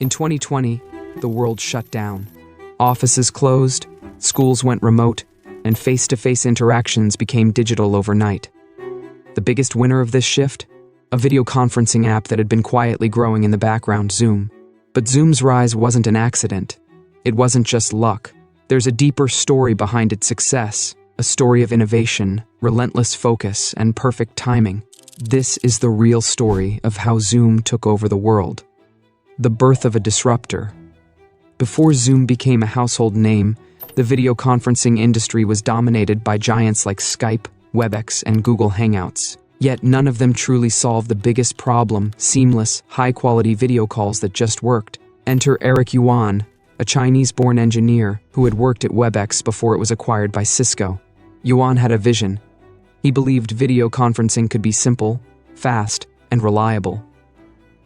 In 2020, the world shut down. Offices closed, schools went remote, and face-to-face interactions became digital overnight. The biggest winner of this shift? A video conferencing app that had been quietly growing in the background, Zoom. But Zoom's rise wasn't an accident. It wasn't just luck. There's a deeper story behind its success, a story of innovation, relentless focus, and perfect timing. This is the real story of how Zoom took over the world. The birth of a disruptor. Before Zoom became a household name, the video conferencing industry was dominated by giants like Skype, Webex, and Google Hangouts. Yet none of them truly solved the biggest problem: seamless, high-quality video calls that just worked. Enter Eric Yuan, a Chinese-born engineer who had worked at Webex before it was acquired by Cisco. Yuan had a vision. He believed video conferencing could be simple, fast, and reliable.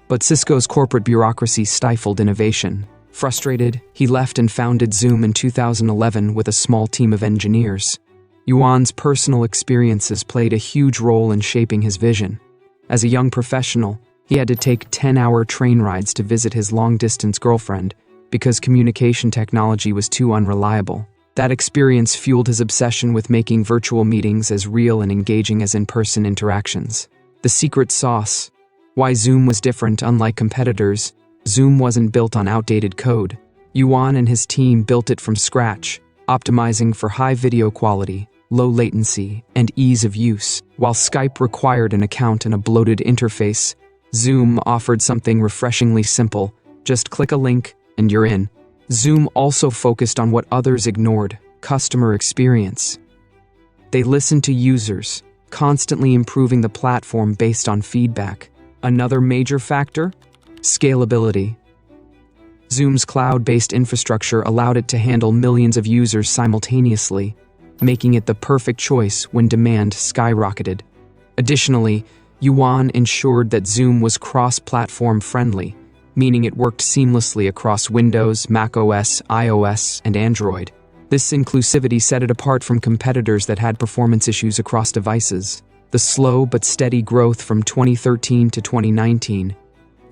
But Cisco's corporate bureaucracy stifled innovation. Frustrated, he left and founded Zoom in 2011 with a small team of engineers. Yuan's personal experiences played a huge role in shaping his vision. As a young professional, he had to take 10-hour train rides to visit his long-distance girlfriend because communication technology was too unreliable. That experience fueled his obsession with making virtual meetings as real and engaging as in-person interactions. The secret sauce. Why Zoom was different. Unlike competitors, Zoom wasn't built on outdated code. Yuan and his team built it from scratch, optimizing for high video quality, low latency, and ease of use. While Skype required an account and a bloated interface, Zoom offered something refreshingly simple. Just click a link and you're in. Zoom also focused on what others ignored: customer experience. They listened to users, constantly improving the platform based on feedback. Another major factor? Scalability. Zoom's cloud-based infrastructure allowed it to handle millions of users simultaneously, making it the perfect choice when demand skyrocketed. Additionally, Yuan ensured that Zoom was cross-platform friendly, meaning it worked seamlessly across Windows, macOS, iOS, and Android. This inclusivity set it apart from competitors that had performance issues across devices. The slow but steady growth from 2013 to 2019.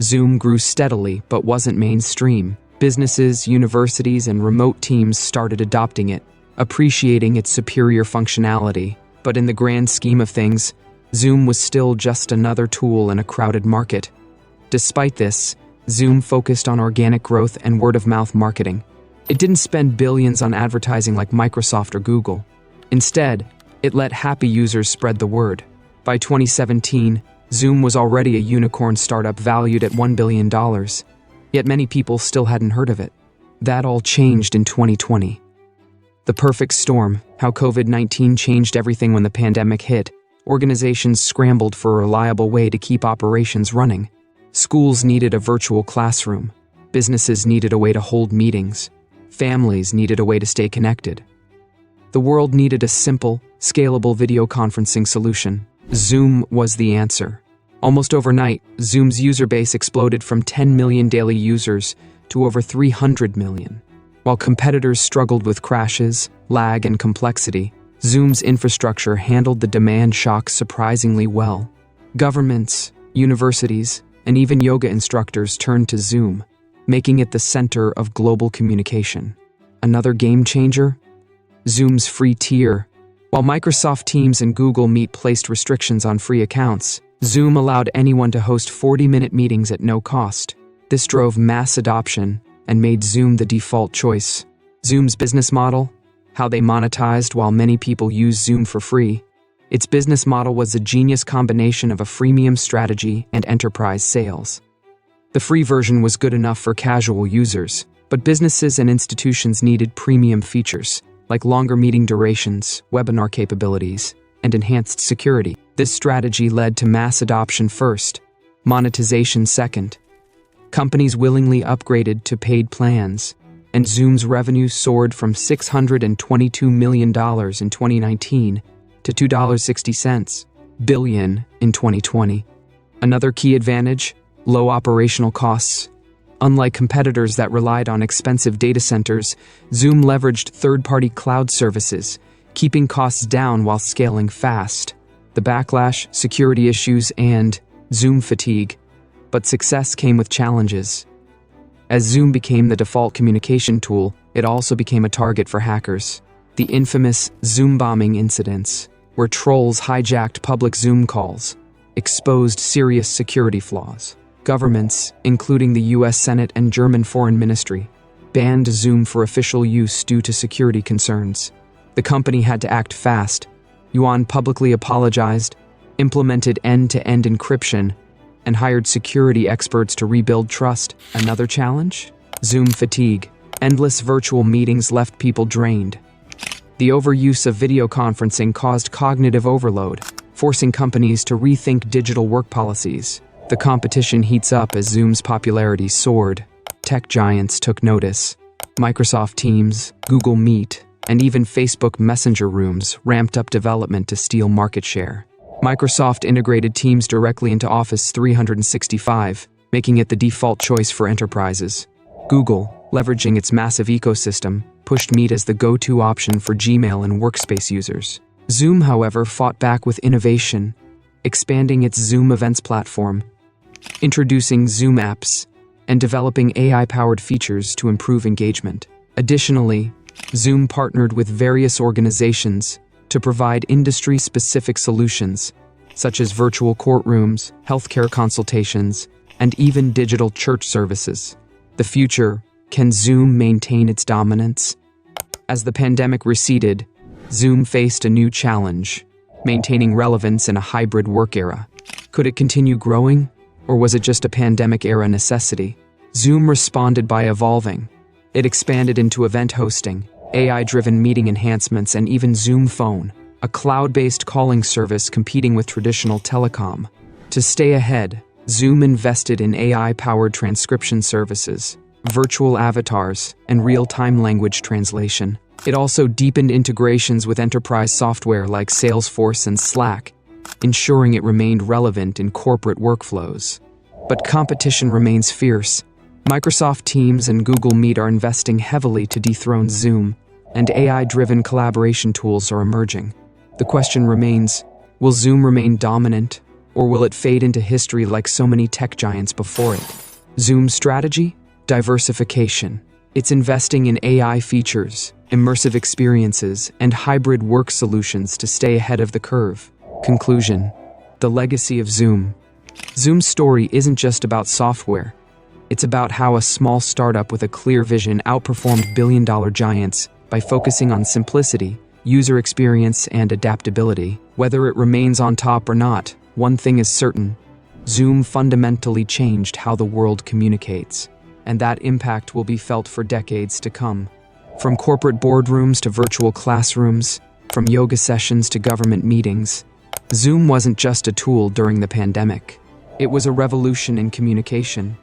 Zoom grew steadily but wasn't mainstream. Businesses, universities, and remote teams started adopting it, appreciating its superior functionality. But in the grand scheme of things, Zoom was still just another tool in a crowded market. Despite this, Zoom focused on organic growth and word-of-mouth marketing. It didn't spend billions on advertising like Microsoft or Google. Instead, it let happy users spread the word. By 2017, Zoom was already a unicorn startup valued at $1 billion, yet many people still hadn't heard of it. That all changed in 2020. The perfect storm, how COVID-19 changed everything when the pandemic hit. Organizations scrambled for a reliable way to keep operations running. Schools needed a virtual classroom. Businesses needed a way to hold meetings. Families needed a way to stay connected. The world needed a simple, scalable video conferencing solution. Zoom was the answer. Almost overnight, Zoom's user base exploded from 10 million daily users to over 300 million. While competitors struggled with crashes, lag, and complexity, Zoom's infrastructure handled the demand shock surprisingly well. Governments, universities, and even yoga instructors turned to Zoom, making it the center of global communication. Another game changer? Zoom's free tier. While Microsoft Teams and Google Meet placed restrictions on free accounts, Zoom allowed anyone to host 40-minute meetings at no cost. This drove mass adoption and made Zoom the default choice. Zoom's business model? How they monetized while many people use Zoom for free. Its business model was a genius combination of a freemium strategy and enterprise sales. The free version was good enough for casual users, but businesses and institutions needed premium features, like longer meeting durations, webinar capabilities, and enhanced security. This strategy led to mass adoption first, monetization second. Companies willingly upgraded to paid plans, and Zoom's revenue soared from $622 million in 2019 to $2.60 billion in 2020. Another key advantage: low operational costs. Unlike competitors that relied on expensive data centers, Zoom leveraged third-party cloud services, keeping costs down while scaling fast. The backlash, security issues, and Zoom fatigue. But success came with challenges. As Zoom became the default communication tool, it also became a target for hackers. The infamous Zoom bombing incidents, where trolls hijacked public Zoom calls, exposed serious security flaws. Governments, including the US Senate and German Foreign Ministry, banned Zoom for official use due to security concerns. The company had to act fast. Yuan publicly apologized, implemented end-to-end encryption, and hired security experts to rebuild trust. Another challenge? Zoom fatigue. Endless virtual meetings left people drained. The overuse of video conferencing caused cognitive overload, forcing companies to rethink digital work policies. The competition heats up as Zoom's popularity soared. Tech giants took notice. Microsoft Teams, Google Meet, and even Facebook Messenger Rooms ramped up development to steal market share. Microsoft integrated Teams directly into Office 365, making it the default choice for enterprises. Google, leveraging its massive ecosystem, pushed Meet as the go-to option for Gmail and Workspace users. Zoom, however, fought back with innovation, expanding its Zoom Events platform, introducing Zoom apps, and developing AI-powered features to improve engagement. Additionally, Zoom partnered with various organizations to provide industry-specific solutions, such as virtual courtrooms, healthcare consultations, and even digital church services. The future: can Zoom maintain its dominance? As the pandemic receded, Zoom faced a new challenge: maintaining relevance in a hybrid work era. Could it continue growing, or was it just a pandemic-era necessity? Zoom responded by evolving. It expanded into event hosting, AI-driven meeting enhancements, and even Zoom Phone, a cloud-based calling service competing with traditional telecom. To stay ahead, Zoom invested in AI-powered transcription services, virtual avatars, and real-time language translation. It also deepened integrations with enterprise software like Salesforce and Slack, ensuring it remained relevant in corporate workflows. But competition remains fierce. Microsoft Teams and Google Meet are investing heavily to dethrone Zoom, and AI-driven collaboration tools are emerging. The question remains, will Zoom remain dominant, or will it fade into history like so many tech giants before it? Zoom's strategy? Diversification. It's investing in AI features, immersive experiences, and hybrid work solutions to stay ahead of the curve. Conclusion: the legacy of Zoom. Zoom's story isn't just about software. It's about how a small startup with a clear vision outperformed billion-dollar giants by focusing on simplicity, user experience, and adaptability. Whether it remains on top or not, one thing is certain: Zoom fundamentally changed how the world communicates, and that impact will be felt for decades to come. From corporate boardrooms to virtual classrooms, from yoga sessions to government meetings, Zoom wasn't just a tool during the pandemic. It was a revolution in communication.